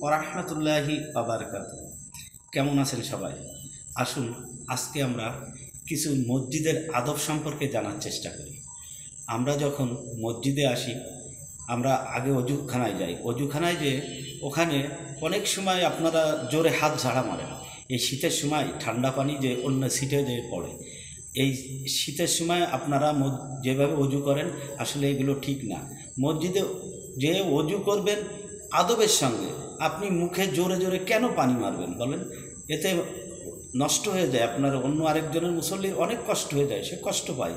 ওরহমতুল্লাহি বাবারকাতুহু। কেমন আছেন সবাই? আসুন আজকে আমরা কিছু মসজিদের আদব সম্পর্কে জানার চেষ্টা করি। আমরা যখন মসজিদে আসি, আমরা আগে অজুখানায় যাই। অজুখানায় যে ওখানে অনেক সময় আপনারা জোরে হাত ঝাড়া মারেন। এই শীতের সময় ঠান্ডা পানি যে অন্য সিটে যে পড়ে, এই শীতের সময় আপনারা যেভাবে অজু করেন, আসলে এগুলো ঠিক না। মসজিদে যে অজু করবেন আদবের সঙ্গে, আপনি মুখে জোরে জোরে কেন পানি মারবেন বলেন? এতে নষ্ট হয়ে যায়, আপনার অন্য আরেকজনের মুসল্লির অনেক কষ্ট হয়ে যায়, সে কষ্ট পায়।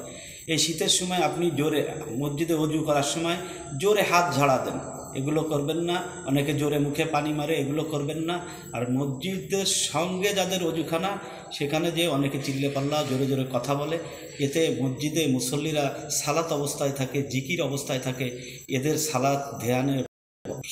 এই শীতের সময় আপনি জোরে মসজিদে অজু করার সময় জোরে হাত ঝাড়া দেন, এগুলো করবেন না। অনেকে জোরে মুখে পানি মারে, এগুলো করবেন না। আর মসজিদের সঙ্গে যাদের অজুখানা, সেখানে যে অনেকে চিল্লে পাল্লা জোরে জোরে কথা বলে, এতে মসজিদে মুসল্লিরা সালাত অবস্থায় থাকে, জিকির অবস্থায় থাকে, এদের সালাত ধ্যানের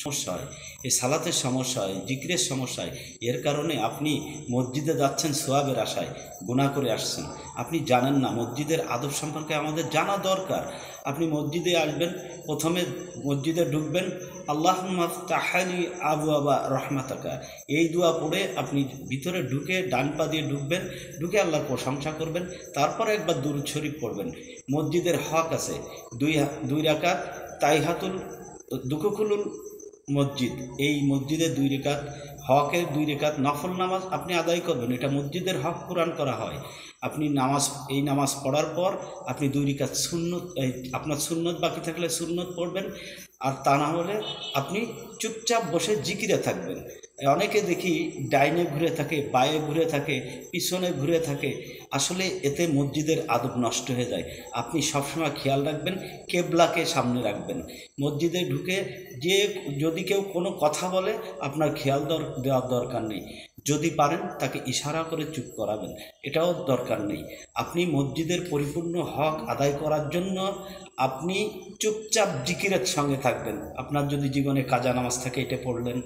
সমস্যা হয়, এই সালাতের সমস্যা হয়, জিকিরের সমস্যা হয়। এর কারণে আপনি মসজিদে যাচ্ছেন সোয়াবের আশায়, গুনাহ করে আসছেন। আপনি জানেন না মসজিদের আদব সম্পর্কে আমাদের জানা দরকার। আপনি মসজিদে আসবেন, প্রথমে মসজিদে ঢুকবেন, আল্লাহুম্মা ফতাহলি আবওয়াবা রহমাতাকা, এই দোয়া পড়ে আপনি ভিতরে ঢুকে ডান পা দিয়ে ঢুকবেন, ঢুকে আল্লাহর প্রশংসা করবেন। তারপরে একবার দুরূদ শরীফ পড়বেন। মসজিদের হক আছে দুই রাকাত তাইহাতুল দুকুকুলুল মসজিদ, এই মসজিদে 2 রেকাত, হকের 2 রেকাত নফল নামাজ আপনি আদায় করবেন। এটা মসজিদের হক পূরণ করা হয়। আপনি এই নামাজ পড়ার পর আপনি 2 রেকাত সুন্নত, আপনার সুন্নত বাকি থাকলে সুন্নত পড়বেন, আর তা না হলে আপনি চুপচাপ বসে জিকিরে থাকবেন। অনেকে দেখি ডাইনে ঘুরে থাকে, বায়ে ঘুরে থাকে, পিছনে ঘুরে থাকে, আসলে এতে মসজিদের আদব নষ্ট হয়ে যায়। আপনি সবসময় খেয়াল রাখবেন, কেবলাকে সামনে রাখবেন। মসজিদে ঢুকে যদি কেউ কোনো কথা বলে, আপনার খেয়াল দেওয়ার দরকার নেই। যদি পারেন তাকে ইশারা করে চুপ করাবেন, এটাও দরকার নেই। আপনি মসজিদের পরিপূর্ণ হক আদায় করার জন্য আপনি চুপচাপ জিকিরের সঙ্গে থাকবেন। আপনার যদি জীবনে কাজা নামাজ থাকে, এটা পড়লেন।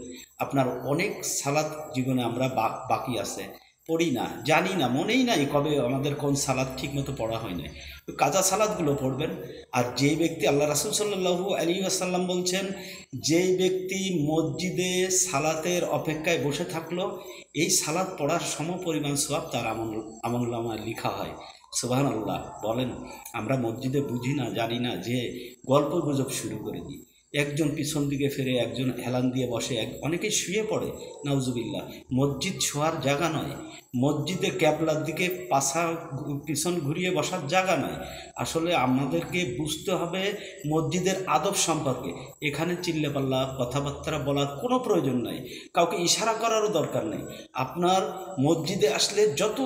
আপনার অনেক সালাত জীবনে আমরা বাকি আছে, পড়ি না, জানি না, মনেই নাই কবে আমাদের কোন সালাত ঠিক মতো পড়া হয় না। কাজা সালাতগুলো পড়বেন। আর যেই ব্যক্তি, আল্লাহ রাসূল সাল্লাল্লাহু আলাইহি ওয়াসাল্লাম বলছেন, যেই ব্যক্তি মসজিদে সালাতের অপেক্ষায় বসে থাকলো, এই সালাত পড়ার সমপরিমাণ সওয়াব তার আমলনামায় লেখা হয়। সুবহানাল্লাহ বলেন। আমরা মসজিদে বুঝি না, জানি না, যে গল্প গুজব শুরু করে দিই। একজন পিছন দিকে ফিরে, একজন হেলান দিয়ে বসে, অনেকেই শুয়ে পড়ে, নাউজুবিল্লাহ। মসজিদ শোয়ার জায়গা নয়, মসজিদে ক্যাবলার দিকে পিছন ঘুরিয়ে বসার জায়গা নয়। আসলে আমাদেরকে বুঝতে হবে মসজিদের আদব সম্পর্কে। এখানে চিল্লাপাল্লা কথাবার্তা বলার কোনো প্রয়োজন নাই, কাউকে ইশারা করারও দরকার নেই। আপনার মসজিদে আসলে যত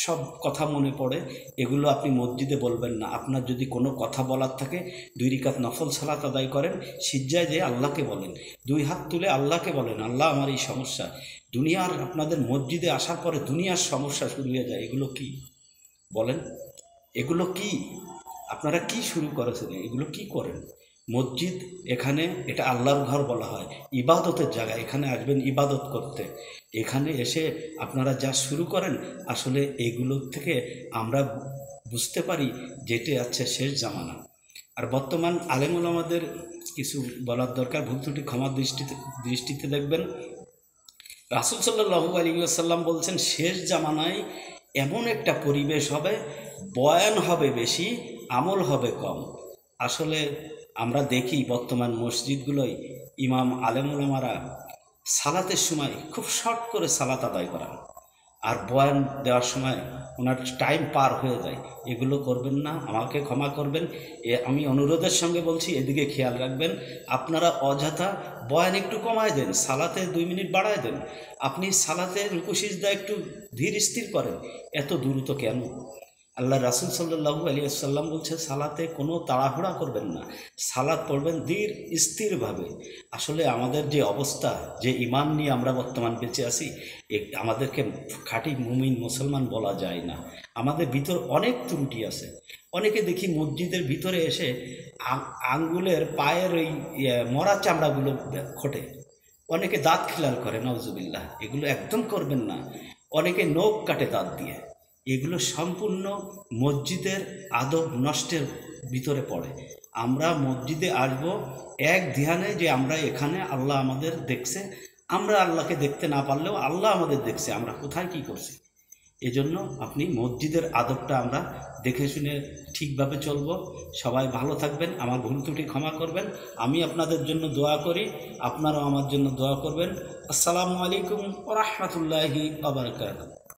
সব কথা মনে পড়ে, এগুলো আপনি মসজিদে বলবেন না। আপনার যদি কোনো কথা বলার থাকে, 2 রিকাত নফল সালাত আদায় করেন, সিজদায় যেয়ে আল্লাহকে বলেন, 2 হাত তুলে আল্লাহকে বলেন, আল্লাহ আমার এই সমস্যা। দুনিয়ার, আপনাদের মসজিদে আসার পরে দুনিয়ার সমস্যা শুরু হয়ে যায়। এগুলো কি বলেন? এগুলো কি? আপনারা কি শুরু করেছেন? এগুলো কি করেন? মসজিদ, এখানে এটা আল্লাহর ঘর বলা হয়, ইবাদতের জায়গা। এখানে আসবেন ইবাদত করতে। এখানে এসে আপনারা যা শুরু করেন, আসলে এগুলোর থেকে আমরা বুঝতে পারি যেটা আছে শেষ জামানা। আর বর্তমান আলেম ওলামাদের কিছু বলার দরকার, ভুল ত্রুটি ক্ষমার দৃষ্টিতে দেখবেন। রাসূল সাল্লাল্লাহু আলাইহি ওয়াসাল্লাম বলছেন, শেষ জামানায় এমন একটা পরিবেশ হবে, বয়ান হবে বেশি, আমল হবে কম। আসলে আমরা দেখি বর্তমান মসজিদগুলোয় ইমাম আলেম ওলামারা সালাতের সময় খুব শর্ট করে সালাত আদায় করা, আর বয়ান দেওয়ার সময় ওনার টাইম পার হয়ে যায়। এগুলো করবেন না, আমাকে ক্ষমা করবেন। আমি অনুরোধের সঙ্গে বলছি, এদিকে খেয়াল রাখবেন। আপনারা অযথা বয়ান একটু কমায় দেন, সালাতে 2 মিনিট বাড়ায় দেন। আপনি সালাতে রুকু সিজদা একটু ধীর স্থির করেন, এত দ্রুত কেন? আল্লাহ রাসূল সাল্লাল্লাহু আলাইহি ওয়াসাল্লাম বলছে, সালাতে কোনো তাড়াহুড়া করবেন না, সালাত পড়বেন ধীর স্থিরভাবে। আসলে আমাদের যে অবস্থা, যে ঈমান নিয়ে আমরা বর্তমান বেঁচে আছি, আমাদেরকে খাঁটি মুমিন মুসলমান বলা যায় না। আমাদের ভিতর অনেক ত্রুটি আছে। অনেকে দেখি মসজিদের ভিতরে এসে আঙ্গুলের পায়ের ওই মরা চামড়াগুলো খোটে, অনেকে দাঁত খিলাল করে, নাউজুবিল্লাহ। এগুলো একদম করবেন না। অনেকে নখ কাটে দাঁত দিয়ে, এগুলো সম্পূর্ণ মসজিদের আদব নষ্টের ভিতরে পড়ে। আমরা মসজিদে আসব এক ধ্যানে যে আমরা এখানে আল্লাহ আমাদের দেখছে, আমরা আল্লাহকে দেখতে না পারলেও আল্লাহ আমাদের দেখছে, আমরা কোথায় কি করছি। এজন্য আপনি মসজিদের আদবটা আমরা দেখে শুনে ঠিকভাবে চলব। সবাই ভালো থাকবেন, আমার ভুল ত্রুটি ক্ষমা করবেন। আমি আপনাদের জন্য দোয়া করি, আপনারাও আমার জন্য দোয়া করবেন। আসসালামু আলাইকুম ওয়া রাহমাতুল্লাহি ওয়া বারাকাতুহু।